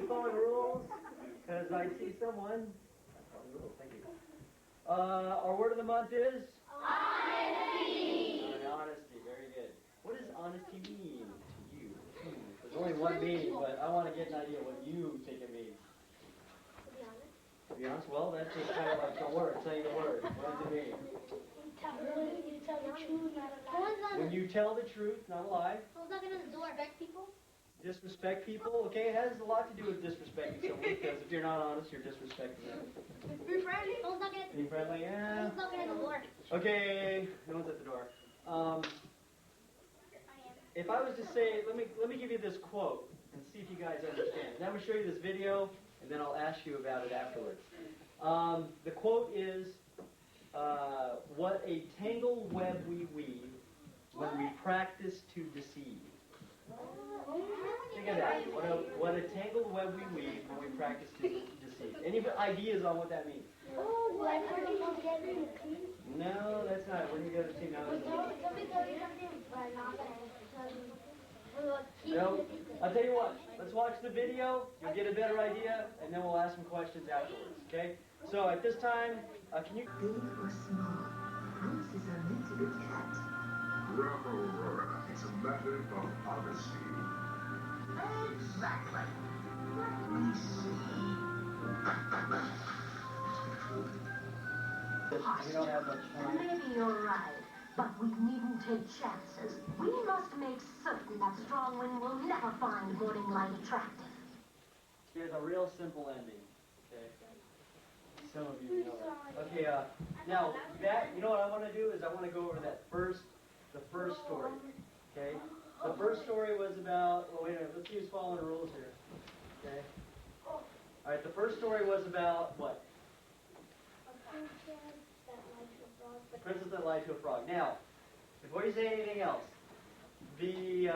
keep following rules, because I see someone. Following rules, thank you. Our word of the month is? Honesty. Honesty, very good. What does honesty mean to you? There's only one meaning, but I want to get an idea what you think it means. To be honest. To be honest, well, that's just kind of like the word, saying the word. What does it mean? You tell the truth, not a lie. When you tell the truth, not a lie. Who's knocking on the door? Respect people? Disrespect people, okay, it has a lot to do with disrespecting someone, because if you're not honest, you're disrespecting them. Be friendly? Who's knocking at the door? Be friendly, yeah. Who's knocking at the door? Okay, no one's at the door. If I was to say, let me give you this quote and see if you guys understand. Then I'm going to show you this video, and then I'll ask you about it afterwards. The quote is, what a tangled web we weave when we practice to deceive. Think of that. What a tangled web we weave when we practice to deceive. Any ideas on what that means? Oh, like when people get in the team? No, that's not it. When you go to the team, now it's not. No. I'll tell you what. Let's watch the video. You'll get a better idea, and then we'll ask some questions afterwards. Okay? So at this time, can you? Big or small, promises are meant to be kept. Aurora, it's a matter of honesty. Exactly. Let me see. We don't have much time. Maybe you're right, but we needn't take chances. We must make certain that strong wind will never find morning light attractive. Here's a real simple ending. Okay. Some of you know that. Okay. Now that you know what I want to do is I want to go over the first story. Okay. The first story was about. Well, wait a minute. Let's see who's following the rules here. Okay. All right. The first story was about what? The princess that lied to a frog. Now, before you say anything else, the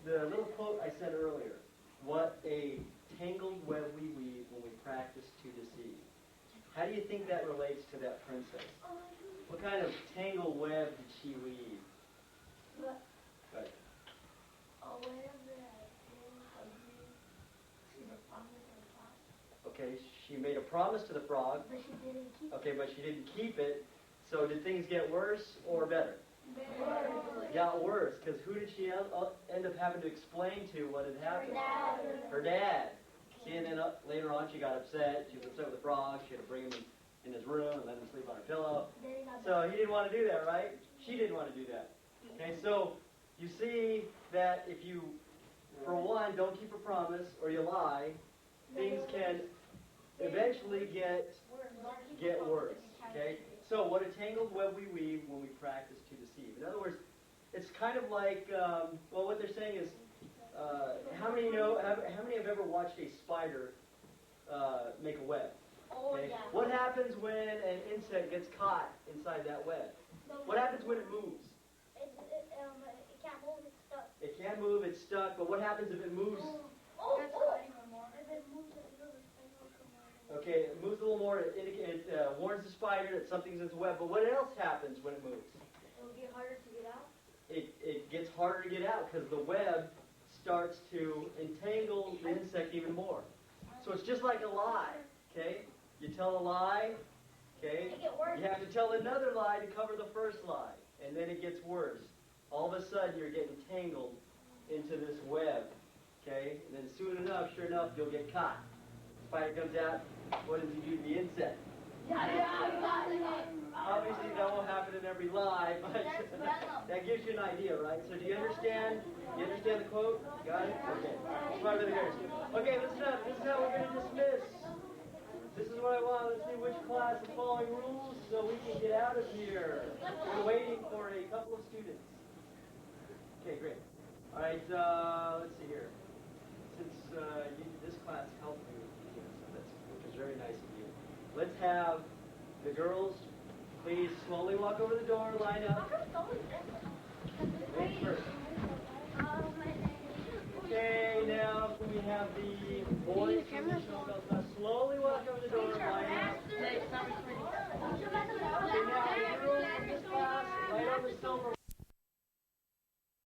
little quote I said earlier. What a tangled web we weave when we practice to deceive. How do you think that relates to that princess? What kind of tangled web did she weave? Right. Okay, she made a promise to the frog. But she didn't keep it. Okay, but she didn't keep it. So did things get worse or better? Better. Got worse, because who did she end up having to explain to what had happened? Her dad. Her dad. See, and then later on she got upset. She was upset with the frog. She had to bring him in his room and let him sleep on her pillow. So he didn't want to do that, right? She didn't want to do that. Okay, so you see that if you, for one, don't keep a promise or you lie, things can eventually get worse. Okay? So what a tangled web we weave when we practice to deceive. In other words, it's kind of like, well, what they're saying is, how many have ever watched a spider make a web? Okay? Yeah. What happens when an insect gets caught inside that web? What happens when it moves? It can't move, it's stuck. It can't move, it's stuck, but what happens if it moves? If it moves a little bit, Okay, it moves a little more, it warns the spider that something's in the web, but what else happens when it moves? it'll get harder to get out. It gets harder to get out because the web starts to entangle the insect even more. So it's just like a lie, okay? You tell a lie, okay? It get worse. You have to tell another lie to cover the first lie, and then it gets worse. All of a sudden, you're getting tangled into this web, okay? And then soon enough, sure enough, you'll get caught. Spider comes out, what does he do to the insect? Obviously, that won't happen in every lie, but that gives you an idea, right? So do you understand? You understand the quote? Got it? Okay. Come on over here. Okay, listen up. This is how we're going to dismiss. This is what I want. Let's see which class is following rules so we can get out of here. We're waiting for a couple of students. Okay, great. All right, let's see here. Since this class helped me, which is very nice of you, let's have the girls please slowly walk over the door, line up. Wait first.